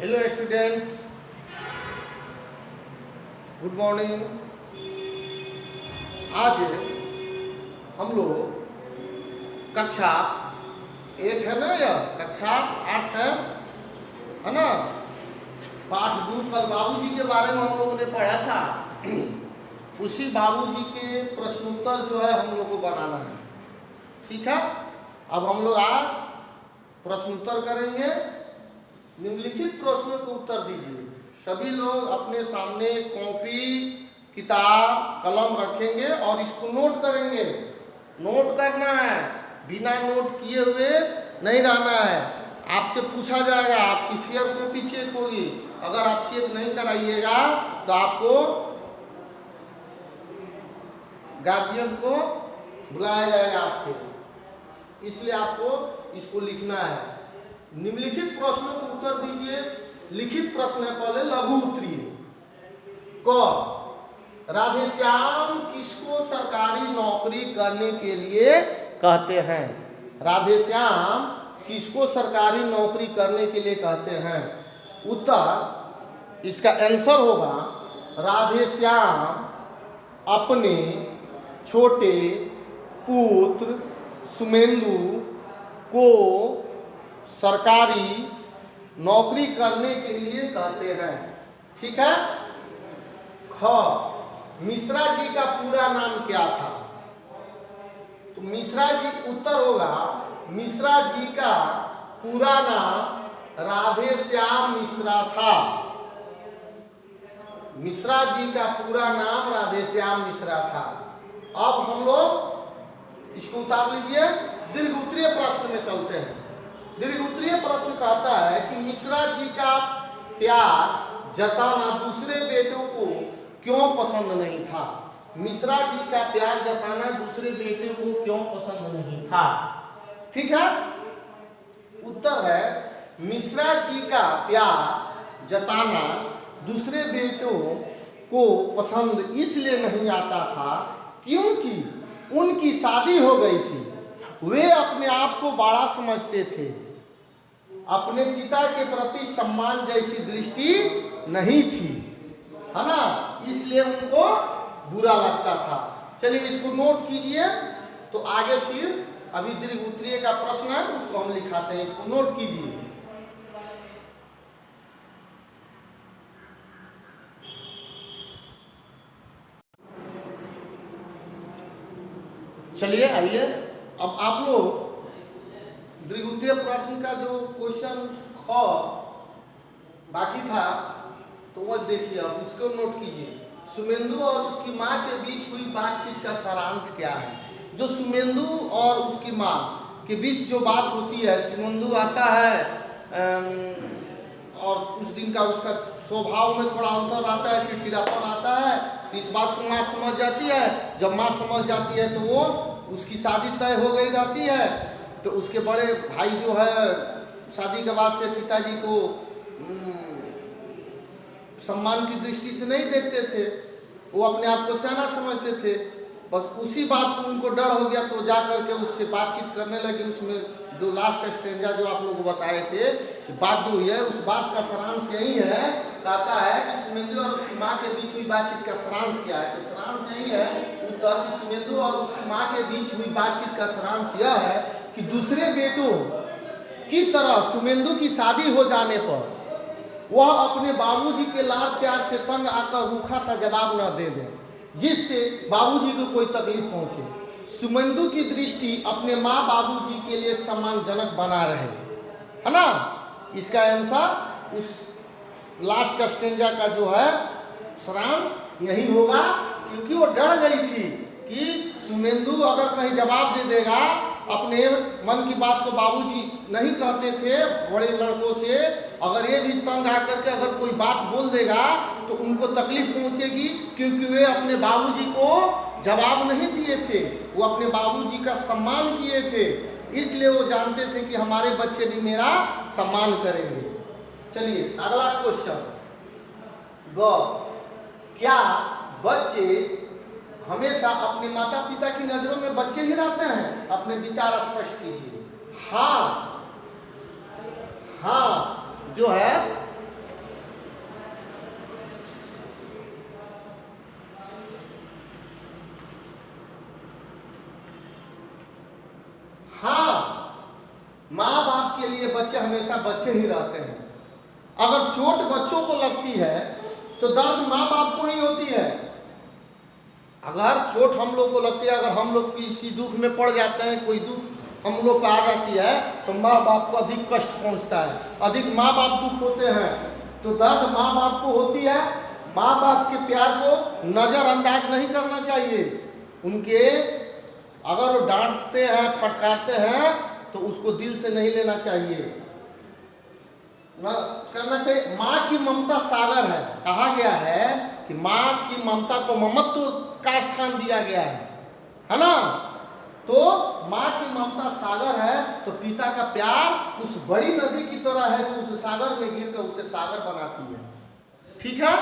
Hello student, good morning. आज हम लोग कक्षा 8 है ना, या कक्षा 8 है ना। पाठ 2 कल बाबूजी के बारे में हम लोगों ने पढ़ा था। उसी बाबूजी के प्रश्नोत्तर जो है हम लोग को बनाना है। ठीक है, अब हम लोग आज प्रश्नोत्तर करेंगे। निम्नलिखित प्रश्नों को उत्तर दीजिए। सभी लोग अपने सामने कॉपी, किताब, कलम रखेंगे और इसको नोट करेंगे। नोट करना है, बिना नोट किए हुए नहीं रहना है। आपसे पूछा जाएगा, आपकी फेयर कॉपी चेक होगी। अगर आप चेक नहीं कराइएगा तो आपको गार्जियन को बुलाया जाएगा आपको। इसलिए आपको इसको लिखना है। निम्नलिखित प्रश्नों को उत्तर दीजिए। लिखित प्रश्न है, पहले लघु उत्तरीय। क, राधेश्याम किसको सरकारी नौकरी करने के लिए कहते हैं? राधेश्याम किसको सरकारी नौकरी करने के लिए कहते हैं? उत्तर, इसका आंसर होगा राधेश्याम अपने छोटे पुत्र सुमेंदु को सरकारी नौकरी करने के लिए कहते हैं। ठीक है। ख, मिश्रा जी का पूरा नाम क्या था? तो मिश्रा जी, उत्तर होगा मिश्रा जी का पूरा नाम राधेश्याम मिश्रा था। मिश्रा जी का पूरा नाम राधेश्याम मिश्रा था। अब हम लोग इसको उतार लीजिए। दीर्घ उत्तरीय प्रश्न में चलते हैं। दीर्घ उत्तरीय प्रश्न कहता है कि मिश्रा जी का प्यार जताना दूसरे बेटों को क्यों पसंद नहीं था? मिश्रा जी का प्यार जताना दूसरे बेटे को क्यों पसंद नहीं था? ठीक है। उत्तर है मिश्रा जी का प्यार जताना दूसरे बेटों को पसंद इसलिए नहीं आता था क्योंकि उनकी शादी हो गई थी। वे अपने आप को बड़ा समझते थे। अपने पिता के प्रति सम्मान जैसी दृष्टि नहीं थी, है ना, इसलिए उनको बुरा लगता था। चलिए इसको नोट कीजिए। तो आगे फिर अभी दीर्घ उत्तरीय का प्रश्न है, उसको हम लिखाते हैं। इसको नोट कीजिए। चलिए आइए, अब आप लोग दीर्घ उत्तरीय प्रश्न का जो क्वेश्चन ख बाकी था तो वह देखिए, अब इसको नोट कीजिए। सुमेंदु और उसकी माँ के बीच हुई बातचीत का सारांश क्या है? जो सुमेंदु और उसकी माँ के बीच जो बात होती है, सुमेंदु आता है और उस दिन का उसका स्वभाव में थोड़ा अंतर आता है, चिड़चिड़ापन आता है। तो इस बात को माँ समझ जाती है। जब माँ समझ जाती है तो वो उसकी शादी तय हो गई जाती है। तो उसके बड़े भाई जो है शादी के बाद से पिताजी को सम्मान की दृष्टि से नहीं देखते थे। वो अपने आप को सियाना समझते थे। बस उसी बात को उनको डर हो गया तो जा करके उससे बातचीत करने लगे। उसमें जो लास्ट स्टेंजा जो आप लोग को बताए थे कि बात जो हुई है, उस बात का सारांश यही है। कहता है कि सुमेंदु और उसकी माँ के बीच हुई बातचीत का सारांश क्या है? तो सारांश यही है उत्तर, कि सुमेंदु और उसकी माँ के बीच हुई बातचीत का सारांश यह है कि दूसरे बेटों की तरह सुमेंदु की शादी हो जाने पर वह अपने बाबूजी के लाड प्यार से तंग आकर रूखा सा जवाब न दे दे, जिससे बाबूजी को कोई तकलीफ पहुंचे। सुमेंदु की दृष्टि अपने माँ बाबूजी के लिए सम्मानजनक बना रहे, है ना। इसका आंसर उस लास्ट स्टेंजा का जो है सारांश यही होगा, क्योंकि वो डर गई थी कि सुमेंदु अगर कहीं जवाब दे देगा, अपने मन की बात को बाबूजी नहीं कहते थे बड़े लड़कों से, अगर ये भी तंग आकर के अगर कोई बात बोल देगा तो उनको तकलीफ पहुंचेगी, क्योंकि वे अपने बाबूजी को जवाब नहीं दिए थे। वो अपने बाबूजी का सम्मान किए थे, इसलिए वो जानते थे कि हमारे बच्चे भी मेरा सम्मान करेंगे। चलिए अगला क्वेश्चन ग, क्या बच्चे हमेशा अपने माता पिता की नजरों में बच्चे ही रहते हैं? अपने विचार स्पष्ट कीजिए। हाँ, हाँ जो है माँ बाप के लिए बच्चे हमेशा बच्चे ही रहते हैं। अगर चोट बच्चों को लगती है तो दर्द माँ बाप को ही होती है। अगर चोट हम लोग को लगती है, अगर हम लोग किसी दुख में पड़ जाते हैं, कोई दुख हम लोग पर आ जाती है, तो माँ बाप को अधिक कष्ट पहुंचता है, अधिक माँ बाप दुख होते हैं। तो दर्द माँ बाप को होती है। माँ बाप के प्यार को नज़रअंदाज नहीं करना चाहिए। उनके अगर वो डांटते हैं, फटकारते हैं, तो उसको दिल से नहीं लेना चाहिए, ना करना चाहिए। माँ की ममता सागर है, कहा गया है कि माँ की ममता को ममत्व का स्थान दिया गया है ना। तो माँ की ममता सागर है, तो पिता का प्यार उस बड़ी नदी की तरह है जो उस सागर में गिरकर उसे सागर बनाती है। ठीक है,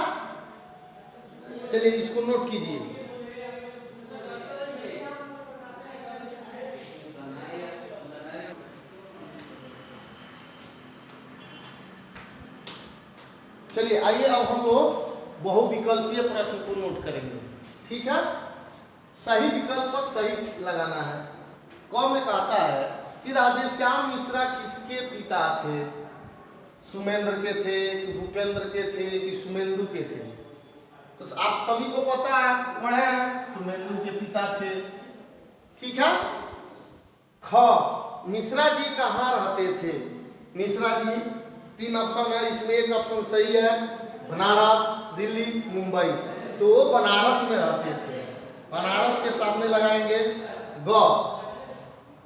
चलिए इसको नोट कीजिए। चलिए आइए अब हम लोग बहुविकल्पीय प्रश्न को नोट करेंगे। ठीक है, सही विकल्प पर सही लगाना है। क में कहता है कि राधेश्याम मिश्रा किसके पिता थे? सुमेंद्र के थे कि भूपेंद्र के थे कि सुमेंदु के थे? तो आप सभी को पता है, पढ़े हैं, सुमेंदु के पिता थे। ठीक है। ख, मिश्रा जी कहाँ रहते थे? मिश्रा जी 3 ऑप्शन है, इसमें एक ऑप्शन सही है, बनारस, दिल्ली, मुंबई। तो वो बनारस में रहते थे। बनारस के सामने लगाएंगे ग।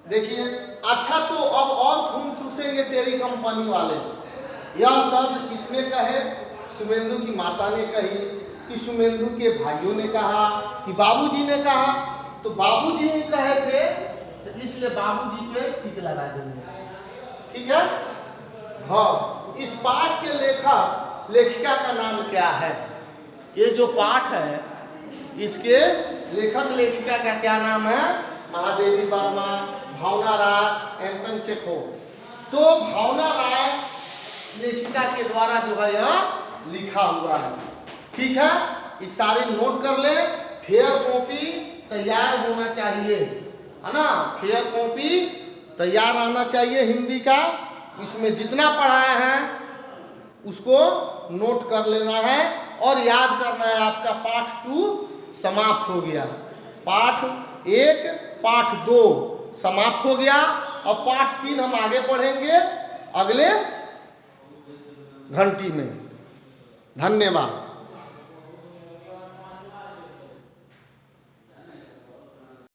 देखिए, अच्छा तो अब और खून चूसेंगे तेरी कंपनी वाले। यह शब्द किसने कहे? सुमेंदु की माता ने कही कि सुमेंदु के भाइयों ने कहा कि बाबूजी ने कहा? तो बाबूजी ही कहे थे, तो इसलिए बाबूजी पे टिक लगा देंगे। ठीक है। हाँ, इस पाठ के लेखिका का नाम क्या है? ये जो पाठ है इसके लेखक लेखिका का क्या नाम है? महादेवी वर्मा, भावना राय, एंटन चेखोव। तो भावना राय लेखिका के द्वारा जो है यह लिखा हुआ है। ठीक है, इस सारे नोट कर ले। फेयर कॉपी तैयार होना चाहिए, है ना। फेयर कॉपी तैयार आना चाहिए हिंदी का। इसमें जितना पढ़ाए हैं उसको नोट कर लेना है और याद करना है। आपका पाठ 2 समाप्त हो गया। पाठ 1, पाठ 2 समाप्त हो गया। अब पाठ 3 हम आगे पढ़ेंगे अगले घंटी में। धन्यवाद।